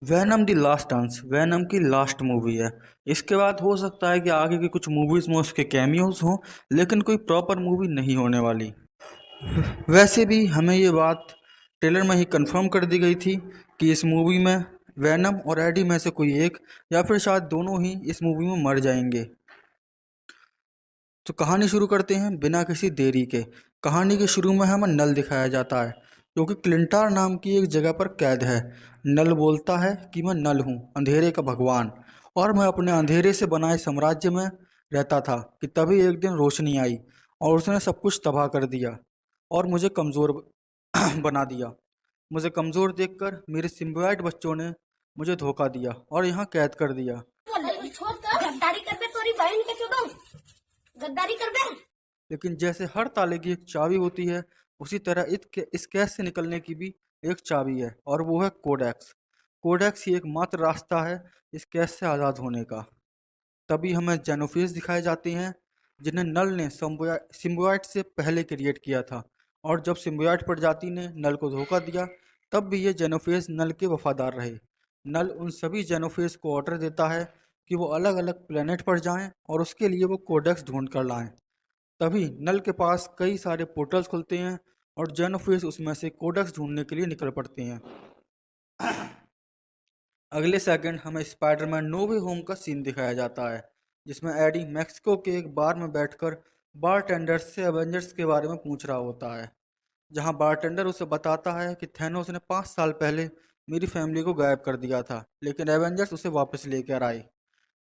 Venom the last dance Venom की last movie है। इसके बाद हो सकता है कि आगे की कुछ मूवीज में उसके कैमियोज हों, लेकिन कोई प्रॉपर मूवी नहीं होने वाली। वैसे भी हमें ये बात ट्रेलर में ही कंफर्म कर दी गई थी कि इस मूवी में वैनम और एडी में से कोई एक या फिर शायद दोनों ही इस मूवी में मर जाएंगे। तो कहानी शुरू करते हैं बिना किसी देरी के। कहानी के शुरू में हमें नल दिखाया जाता है, जो कि क्लिंटार नाम की एक जगह पर कैद है। नल बोलता है कि मैं नल हूँ, अंधेरे का भगवान, और मैं अपने अंधेरे से बनाए साम्राज्य में रहता था कि तभी एक दिन रोशनी आई और उसने सब कुछ तबाह कर दिया और मुझे कमज़ोर बना दिया। मुझे कमज़ोर देखकर मेरे सिम्बियोट बच्चों ने मुझे धोखा दिया और यहाँ कैद कर दिया। गद्दारी कर बे तोरी बहन के चुदो गद्दारी कर बे। लेकिन जैसे हर ताले की एक चाबी होती है, उसी तरह इस कैद से निकलने की भी एक चाबी है, और वो है कोडेक्स। कोडेक्स ही एकमात्र रास्ता है इस कैद से आज़ाद होने का। तभी हमें जेनोफेस दिखाए जाते हैं, जिन्हें नल ने सिम्बियोट से पहले क्रिएट किया था। और जब सिम्बियोट प्रजाति ने नल को धोखा दिया, तब भी ये जेनोफेस नल के वफादार रहे। नल उन सभी जेनोफेस को ऑर्डर देता है कि वो अलग अलग प्लेनेट पर जाएं और उसके लिए वो कोडेक्स ढूंढ कर लाएं। तभी नल के पास कई सारे पोर्टल्स खुलते हैं और जेनोफेस उसमें से कोडेक्स ढूंढने के लिए निकल पड़ते हैं। अगले सेकंड हमें स्पाइडरमैन नो वे होम का सीन दिखाया जाता है, जिसमें एडी मैक्सिको के एक बार में बैठकर बारटेंडर से एवेंजर्स के बारे में पूछ रहा होता है। जहां बारटेंडर उसे बताता है कि थैनोस ने 5 साल पहले मेरी फैमिली को गायब कर दिया था, लेकिन एवेंजर्स उसे वापस लेकर आए।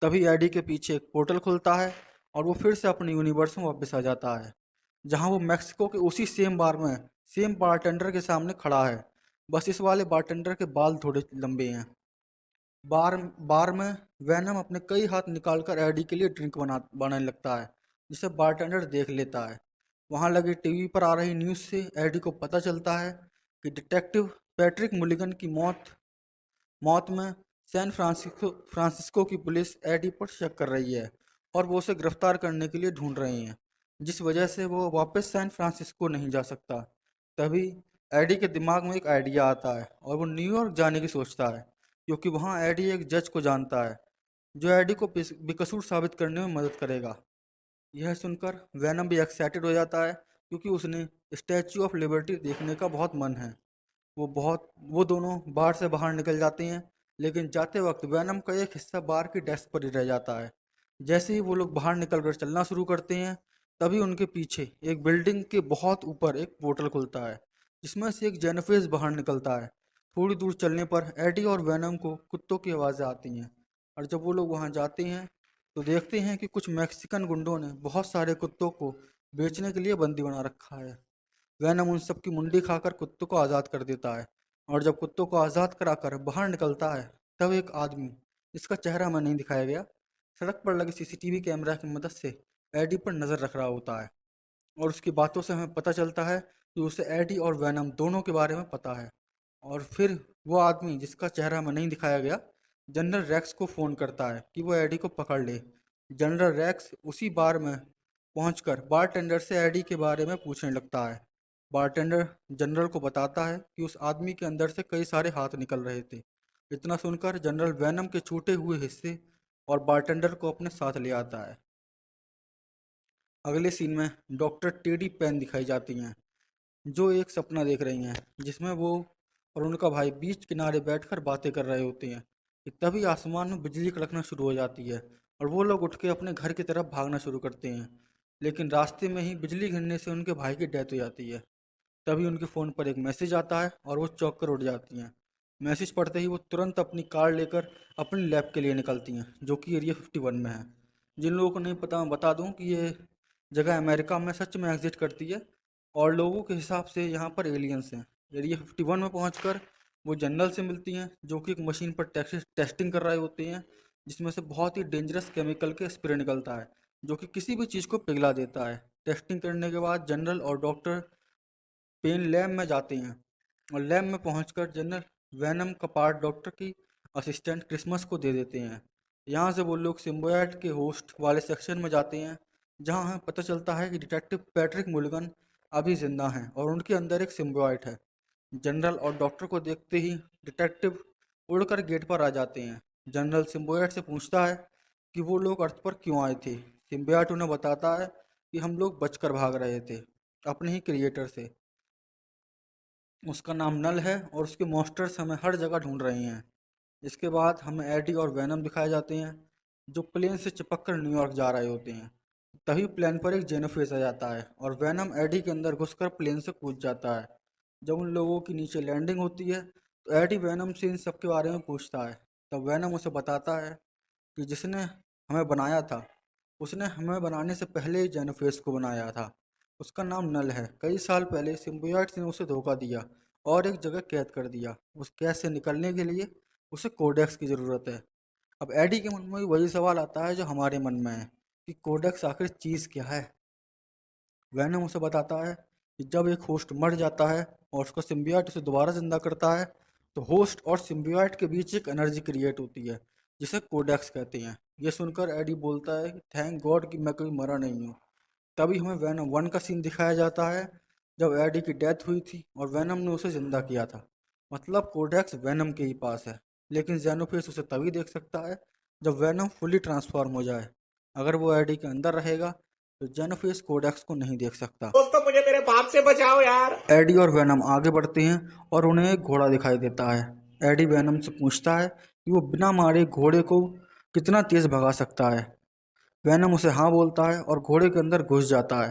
तभी एडी के पीछे एक पोर्टल खुलता है और वो फिर से अपने यूनिवर्स में वापस आ जाता है, जहां वो मैक्सिको के उसी सेम बार में सेम बारटेंडर के सामने खड़ा है। बस इस वाले बारटेंडर के बाल थोड़े लंबे हैं। बार बार में वैनम अपने कई हाथ निकालकर एडी के लिए ड्रिंक बनाने लगता है, जिसे बारटेंडर देख लेता है। वहां लगे टीवी पर आ रही न्यूज़ से एडी को पता चलता है कि डिटेक्टिव पैट्रिक मुलिगन की मौत मौत में सैन फ्रांसिस्को की पुलिस एडी पर शक कर रही है और वो उसे गिरफ्तार करने के लिए ढूंढ रही हैं, जिस वजह से वो वापस सैन फ्रांसिस्को नहीं जा सकता। तभी एडी के दिमाग में एक आइडिया आता है और वो न्यूयॉर्क जाने की सोचता है, क्योंकि वहाँ एडी एक जज को जानता है जो एडी को बेकसूर साबित करने में मदद करेगा। यह सुनकर वैनम भी एक्साइटेड हो जाता है, क्योंकि उसने स्टैच्यू ऑफ लिबर्टी देखने का बहुत मन है। वो दोनों बार से बाहर निकल जाते हैं, लेकिन जाते वक्त वैनम का एक हिस्सा बार की डेस्क पर ही रह जाता है। जैसे ही वो लोग बाहर निकलकर चलना शुरू करते हैं, तभी उनके पीछे एक बिल्डिंग के बहुत ऊपर एक पोर्टल खुलता है, जिसमें से एक जेनफेस बाहर निकलता है। थोड़ी दूर चलने पर एडी और वैनम को कुत्तों की आवाज़ें आती हैं, और जब वो लोग वहाँ जाते हैं तो देखते हैं कि कुछ मैक्सिकन गुंडों ने बहुत सारे कुत्तों को बेचने के लिए बंदी बना रखा है। वैनम उन सब की मुंडी खाकर कुत्तों को आज़ाद कर देता है, और जब कुत्तों को आज़ाद कराकर बाहर निकलता है, तब एक आदमी, जिसका चेहरा हमें नहीं दिखाया गया, सड़क पर लगे सीसीटीवी कैमरा की मदद से एडी पर नज़र रख रहा होता है। और उसकी बातों से हमें पता चलता है कि उसे एडी और वैनम दोनों के बारे में पता है। और फिर वो आदमी, जिसका चेहरा हमें नहीं दिखाया गया, जनरल रैक्स को फ़ोन करता है कि वो एडी को पकड़ ले। जनरल रैक्स उसी बार में पहुंचकर बारटेंडर से एडी के बारे में पूछने लगता है। बारटेंडर जनरल को बताता है कि उस आदमी के अंदर से कई सारे हाथ निकल रहे थे। इतना सुनकर जनरल वैनम के छूटे हुए हिस्से और बारटेंडर को अपने साथ ले आता है। अगले सीन में डॉक्टर टेडी पेन दिखाई जाती हैं, जो एक सपना देख रही हैं, जिसमें वो और उनका भाई बीच किनारे बैठकर बातें कर रहे होते हैं कि तभी आसमान में बिजली कड़कना शुरू हो जाती है और वो लोग उठ के अपने घर की तरफ भागना शुरू करते हैं। लेकिन रास्ते में ही बिजली गिरने से उनके भाई की डेथ हो जाती है। तभी उनके फ़ोन पर एक मैसेज आता है और वो चौंक कर उठ जाती हैं। मैसेज पढ़ते ही वो तुरंत अपनी कार लेकर अपनी लैब के लिए निकलती हैं, जो कि एरिया 51 में है। जिन लोगों को नहीं पता, मैं बता दूं कि ये जगह अमेरिका में सच में एग्जिस्ट करती है, और लोगों के हिसाब से यहाँ पर एलियंस हैं। एरिया 51 में पहुँच वो जनरल से मिलती हैं, जो कि एक मशीन पर टेस्टिंग कर रहे होते हैं, जिसमें से बहुत ही डेंजरस केमिकल के स्प्रे निकलता है, जो कि किसी भी चीज़ को पिघला देता है। टेस्टिंग करने के बाद जनरल और डॉक्टर पेन लैब में जाते हैं, और लैब में पहुंचकर जनरल वैनम का पार्ट डॉक्टर की असिस्टेंट क्रिसमस को दे देते हैं। यहाँ से वो लोग सिम्बायोट के होस्ट वाले सेक्शन में जाते हैं, जहाँ हमें पता चलता है कि डिटेक्टिव पैट्रिक मुलिगन अभी जिंदा हैं और उनके अंदर एक सिम्बायोट है। जनरल और डॉक्टर को देखते ही डिटेक्टिव उड़कर गेट पर आ जाते हैं। जनरल सिम्बियोट से पूछता है कि वो लोग अर्थ पर क्यों आए थे। सिम्बियोट उन्हें बताता है कि हम लोग बचकर भाग रहे थे अपने ही क्रिएटर से। उसका नाम नल है और उसके मॉन्स्टर्स हमें हर जगह ढूंढ रहे हैं। इसके बाद हमें एडी और वैनम दिखाए जाते हैं जो प्लेन से चिपक कर न्यूयॉर्क जा रहे होते हैं। तभी प्लेन पर एक जेनोफेस आ जाता है और वैनम एडी के अंदर घुसकर प्लेन से कूद जाता है। जब उन लोगों की नीचे लैंडिंग होती है तो एडी वैनम से इन सब के बारे में पूछता है। तब वैनम उसे बताता है कि जिसने हमें बनाया था उसने हमें बनाने से पहले ही जेनोफेस को बनाया था। उसका नाम नल है। कई साल पहले सिम्बियोट्स ने उसे धोखा दिया और एक जगह कैद कर दिया। उस कैद से निकलने के लिए उसे कोडेक्स की ज़रूरत है। अब एडी के मन में भी वही सवाल आता है जो हमारे मन में है कि कोडेक्स आखिर चीज़ क्या है। वैनम उसे बताता है कि जब एक होस्ट मर जाता है और उसका सिम्बियोट उसे दोबारा जिंदा करता है तो होस्ट और सिम्बियोट के बीच एक एनर्जी क्रिएट होती है जिसे कोडेक्स कहते हैं। ये सुनकर एडी बोलता है कि थैंक गॉड कि मैं कभी मरा नहीं हूँ। तभी हमें वैनम 1 का सीन दिखाया जाता है जब एडी की डेथ हुई थी और वैनम ने उसे जिंदा किया था। मतलब कोडेक्स वैनम के ही पास है, लेकिन जेनोफेस उसे तभी देख सकता है जब वैनम फुली ट्रांसफॉर्म हो जाए। अगर वो एडी के अंदर रहेगा तो जेनोफेस कोडेक्स को नहीं देख सकता। दोस्तों मुझे मेरे बाप से बचाओ यार। एडी और वैनम आगे बढ़ते हैं और उन्हें एक घोड़ा दिखाई देता है। एडी वैनम से पूछता है कि वो बिना मारे घोड़े को कितना तेज भगा सकता है। वैनम उसे हाँ बोलता है और घोड़े के अंदर घुस जाता है।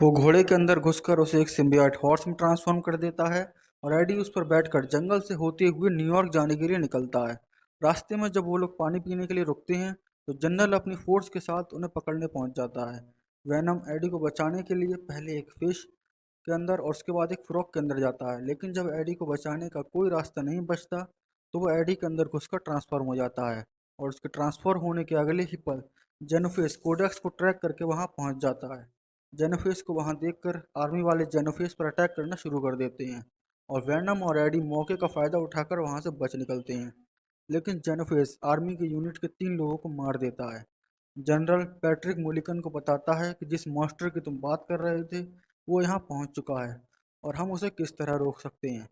वो घोड़े के अंदर घुसकर उसे एक सिम्बियोट हॉर्स में ट्रांसफॉर्म कर देता है और एडी उस पर बैठकर जंगल से होते हुए न्यूयॉर्क जाने के लिए निकलता है। रास्ते में जब वो लोग पानी पीने के लिए रुकते हैं तो जनरल अपनी फोर्स के साथ उन्हें पकड़ने पहुंच जाता है। वैनम एडी को बचाने के लिए पहले एक फिश के अंदर और उसके बाद एक फ्रॉग के अंदर जाता है, लेकिन जब एडी को बचाने का कोई रास्ता नहीं बचता तो वो एडी के अंदर घुसकर ट्रांसफॉर्म हो जाता है और उसके ट्रांसफॉर्म होने के अगले ही पल जेनोफेस कोडेक्स को ट्रैक करके वहां पहुंच जाता है। जेनोफेस को वहां देखकर आर्मी वाले जेनोफेस पर अटैक करना शुरू कर देते हैं और वैनम और एडी मौके का फ़ायदा उठाकर वहां से बच निकलते हैं। लेकिन जेनोफेस आर्मी के यूनिट के 3 लोगों को मार देता है। जनरल पैट्रिक मुलिकन को बताता है कि जिस मॉन्स्टर की तुम बात कर रहे थे वो यहाँ पहुंच चुका है और हम उसे किस तरह रोक सकते हैं।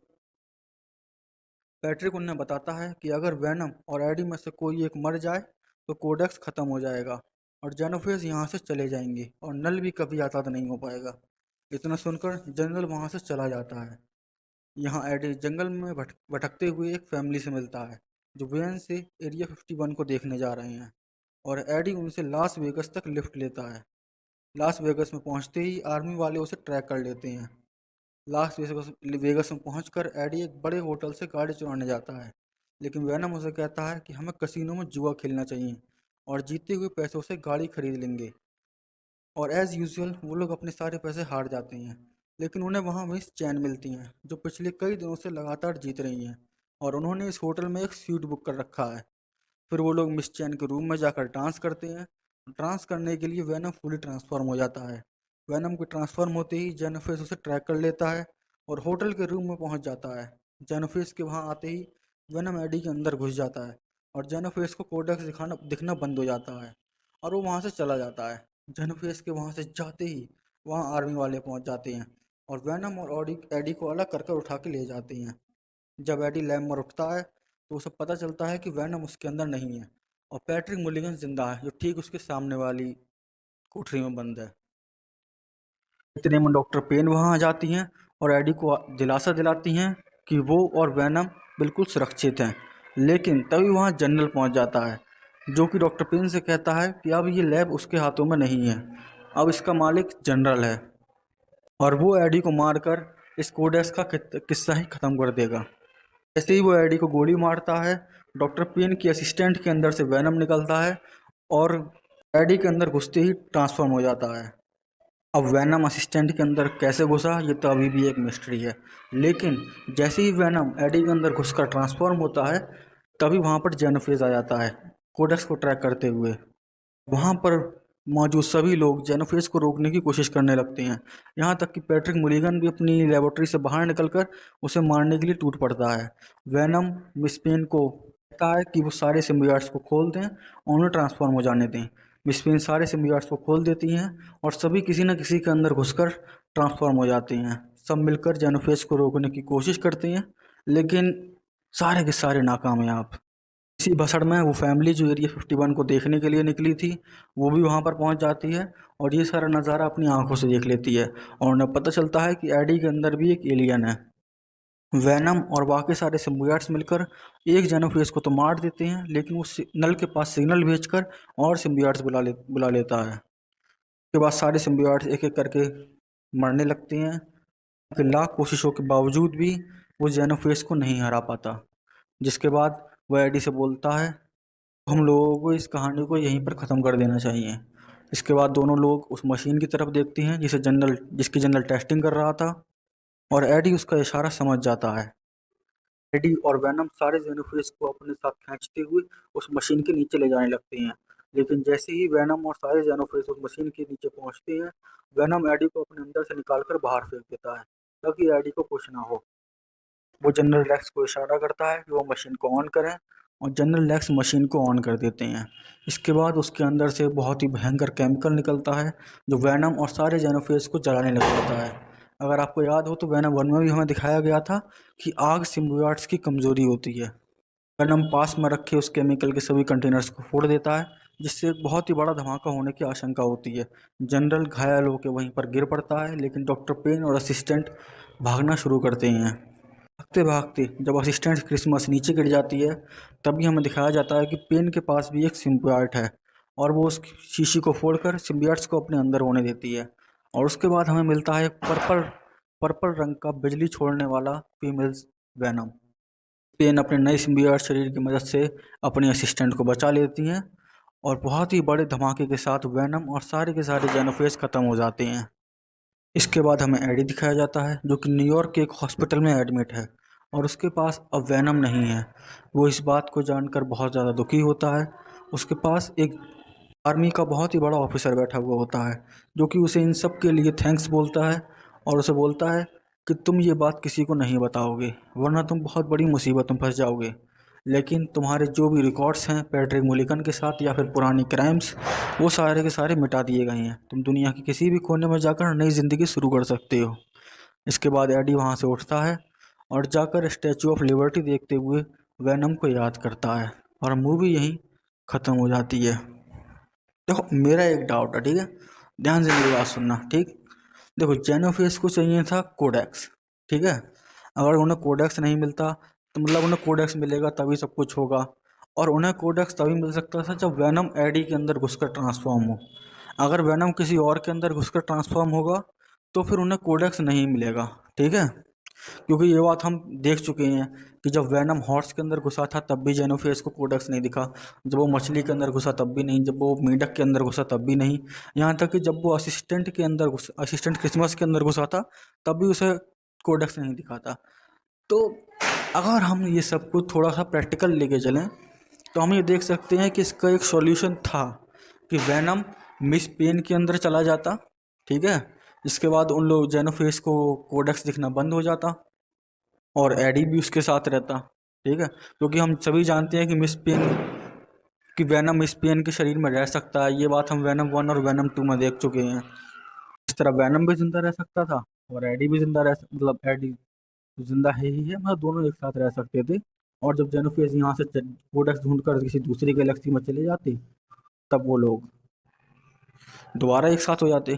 पैट्रिक उन्हें बताता है कि अगर वैनम और एडी में से कोई एक मर जाए तो कोडेक्स ख़त्म हो जाएगा और जेनोफेस यहाँ से चले जाएंगे और नल भी कभी आज़ाद नहीं हो पाएगा। इतना सुनकर जनरल वहाँ से चला जाता है। यहाँ एडी जंगल में भटकते हुए एक फैमिली से मिलता है जो वेन से एरिया 51 को देखने जा रहे हैं और एडी उनसे लास वेगस तक लिफ्ट लेता है। लास वेगस में पहुंचते ही आर्मी वाले उसे ट्रैक कर लेते हैं। लास वेगस में पहुंचकर एडी एक बड़े होटल से गाड़ी चुराने जाता है, लेकिन वैनम उसे कहता है कि हमें कसिनो में जुआ खेलना चाहिए और जीते हुए पैसों से गाड़ी खरीद लेंगे। और एज़ यूजुअल वो लोग अपने सारे पैसे हार जाते हैं, लेकिन उन्हें वहाँ मिस चैन मिलती हैं जो पिछले कई दिनों से लगातार जीत रही हैं और उन्होंने इस होटल में एक स्यूट बुक कर रखा है। फिर वो लोग मिस चैन के रूम में जाकर डांस करते हैं। डांस करने के लिए वैनम फुली ट्रांसफॉर्म हो जाता है। वैनम के ट्रांसफॉर्म होते ही जेनोफेस उसे ट्रैक कर लेता है और होटल के रूम में पहुंच जाता है। जेनोफेस के वहां आते ही वैनम एडी के अंदर घुस जाता है और जेनोफेस को कोडेक्स दिखना बंद हो जाता है और वो वहां से चला जाता है। जेनोफेस के वहां से जाते ही वहां आर्मी वाले पहुंच जाते हैं और वैनम और एडी को अलग कर उठा के ले जाते हैं। जब एडी लैब में उठता है तो उसे पता चलता है कि वैनम उसके अंदर नहीं है और पैट्रिक मुलिगन जिंदा है जो ठीक उसके सामने वाली कोठरी में बंद है। इतने में डॉक्टर पेन वहां आ जाती हैं और एडी को दिलासा दिलाती हैं कि वो और वैनम बिल्कुल सुरक्षित हैं। लेकिन तभी वहां जनरल पहुंच जाता है जो कि डॉक्टर पेन से कहता है कि अब ये लैब उसके हाथों में नहीं है, अब इसका मालिक जनरल है और वो एडी को मारकर इस कोडेक्स का किस्सा ही ख़त्म कर देगा। जैसे ही वो एडी को गोली मारता है डॉक्टर पेन की असिस्टेंट के अंदर से वैनम निकलता है और एडी के अंदर घुसते ही ट्रांसफॉर्म हो जाता है। अब वैनम असिस्टेंट के अंदर कैसे घुसा ये तो अभी भी एक मिस्ट्री है, लेकिन जैसे ही वैनम एडी के अंदर घुसकर ट्रांसफॉर्म होता है तभी वहाँ पर जेनोफेस आ जाता है कोडेक्स को ट्रैक करते हुए। वहाँ पर मौजूद सभी लोग जेनोफेस को रोकने की कोशिश करने लगते हैं, यहाँ तक कि पैट्रिक मुलिगन भी अपनी लेबोरेटरी से बाहर निकलकर उसे मारने के लिए टूट पड़ता है। वैनम मिस पेन को कहता है कि वो सारे सिम्बियोट्स को खोल दें और उन्हें ट्रांसफॉर्म हो जाने दें। मिस पेन सारे सिम्बियोट्स को खोल देती हैं और सभी किसी न किसी के अंदर घुसकर ट्रांसफॉर्म हो जाते हैं। सब मिलकर जेनोफेस को रोकने की कोशिश करते हैं, लेकिन सारे के सारे नाकामयाब। इसी भसड़ में वो फैमिली जो एरिया 51 को देखने के लिए निकली थी, वो भी वहाँ पर पहुँच जाती है और ये सारा नज़ारा अपनी आंखों से देख लेती है और उन्हें पता चलता है कि एडी के अंदर भी एक एलियन है। वैनम और बाकी सारे सिम्बियोट्स मिलकर एक जेनोफेस को तो मार देते हैं, लेकिन वो नल के पास सिग्नल भेजकर और सिम्बियोट्स बुला लेता है। उसके बाद सारे सिम्बियोट्स एक एक करके मरने लगते हैं, कि लाख कोशिशों के बावजूद भी वो जेनोफेस को नहीं हरा पाता। जिसके बाद वह एडी से बोलता है, हम लोगों को इस कहानी को यहीं पर ख़त्म कर देना चाहिए। इसके बाद दोनों लोग उस मशीन की तरफ देखते हैं जिसकी जनरल टेस्टिंग कर रहा था, और एडी उसका इशारा समझ जाता है। एडी और वैनम सारे जेनोफेस को अपने साथ खींचते हुए उस मशीन के नीचे ले जाने लगते हैं, लेकिन जैसे ही वैनम और सारे जेनोफेस उस मशीन के नीचे पहुंचते हैं, वैनम एडी को अपने अंदर से निकालकर बाहर फेंक देता है ताकि एडी को कुछ ना हो। वो जनरल लेक्स को इशारा करता है कि वो मशीन को ऑन करें, और जनरल लेक्स मशीन को ऑन कर देते हैं। इसके बाद उसके अंदर से बहुत ही भयंकर केमिकल निकलता है जो वैनम और सारे जेनोफेस को जलाने लग जाता है। अगर आपको याद हो तो वैनम 1 में भी हमें दिखाया गया था कि आग सिम्बियोट्स की कमज़ोरी होती है। वैनम पास में रखे उस केमिकल के सभी कंटेनर्स को फोड़ देता है, जिससे एक बहुत ही बड़ा धमाका होने की आशंका होती है। जनरल घायल होकर वहीं पर गिर पड़ता है, लेकिन डॉक्टर पेन और असिस्टेंट भागना शुरू करते हैं। भागते भागते जब असिस्टेंट क्रिसमस नीचे गिर जाती है, तभी हमें दिखाया जाता है कि पेन के पास भी एक सिम्बियोट है और वो उस शीशी को फोड़कर सिम्बियोट्स को अपने अंदर होने देती है। और उसके बाद हमें मिलता है पर्पल रंग का बिजली छोड़ने वाला फीमेल वैनम। पेन अपने नए सिम्बियोट शरीर की मदद से अपने असिस्टेंट को बचा लेती हैं, और बहुत ही बड़े धमाके के साथ वैनम और सारे के सारे जेनोफेस ख़त्म हो जाते हैं। इसके बाद हमें एडी दिखाया जाता है जो कि न्यूयॉर्क के एक हॉस्पिटल में एडमिट है, और उसके पास अब वैनम नहीं है। वो इस बात को जानकर बहुत ज़्यादा दुखी होता है। उसके पास एक आर्मी का बहुत ही बड़ा ऑफिसर बैठा हुआ होता है जो कि उसे इन सब के लिए थैंक्स बोलता है, और उसे बोलता है कि तुम ये बात किसी को नहीं बताओगे वरना तुम बहुत बड़ी मुसीबत में फंस जाओगे। लेकिन तुम्हारे जो भी रिकॉर्ड्स हैं पैट्रिक मुलिकन के साथ या फिर पुरानी क्राइम्स, वो सारे के सारे मिटा दिए गए हैं। तुम दुनिया के किसी भी कोने में जाकर नई ज़िंदगी शुरू कर सकते हो। इसके बाद एडी वहाँ से उठता है और जाकर स्टैचू ऑफ लिबर्टी देखते हुए वैनम को याद करता है, और मूवी यहीं ख़त्म हो जाती है। देखो मेरा एक डाउट है, ठीक है, ध्यान से मेरी बात सुनना। ठीक, देखो जेनोफेस को चाहिए था कोडेक्स, ठीक है। अगर उन्हें कोडेक्स नहीं मिलता तो मतलब उन्हें कोडेक्स मिलेगा तभी सब कुछ होगा, और उन्हें कोडेक्स तभी मिल सकता था जब वैनम एडी के अंदर घुसकर ट्रांसफॉर्म हो। अगर वैनम किसी और के अंदर घुसकर ट्रांसफॉर्म होगा तो फिर उन्हें कोडेक्स नहीं मिलेगा, ठीक है। क्योंकि ये बात हम देख चुके हैं कि जब वैनम हॉर्स के अंदर घुसा था तब भी जेनोफेस को कोडेक्स नहीं दिखा, जब वो मछली के अंदर घुसा तब भी नहीं, जब वो मेंढक के अंदर घुसा तब भी नहीं, यहाँ तक कि जब वो असिस्टेंट क्रिसमस के अंदर घुसा था तब भी उसे कोडेक्स नहीं दिखा था। तो अगर हम ये सब कुछ थोड़ा सा प्रैक्टिकल लेके चलें तो हम ये देख सकते हैं कि इसका एक सॉल्यूशन था कि वैनम मिस पेन के अंदर चला जाता, ठीक है। इसके बाद उन लोग जेनोफेस को कोडेक्स दिखना बंद हो जाता और एडी भी उसके साथ रहता, ठीक है। क्योंकि हम सभी जानते हैं कि वैनम मिस पेन के शरीर में रह सकता है। ये बात हम वैनम 1 और वैनम 2 में देख चुके हैं। इस तरह वैनम भी जिंदा रह सकता था और एडी भी जिंदा मतलब एडी जिंदा है ही है, मतलब दोनों एक साथ रह सकते थे। और जब जेनोफेस यहाँ से कोडेक्स ढूंढकर किसी दूसरी गैलेक्सी में चले जाते तब वो लोग दोबारा एक साथ हो जाते,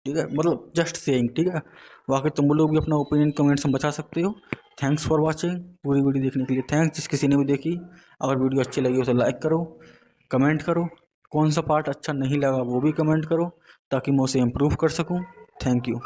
ठीक है। मतलब जस्ट सेइंग, ठीक है। बाकी तुम लोग भी अपना ओपिनियन कमेंट्स में बता सकते हो। थैंक्स फॉर वाचिंग, पूरी वीडियो देखने के लिए थैंक्स। जिस किसी ने भी देखी, अगर वीडियो अच्छी लगी उसे लाइक करो, कमेंट करो, कौन सा पार्ट अच्छा नहीं लगा वो भी कमेंट करो ताकि मैं उसे इम्प्रूव कर सकूँ। Thank you.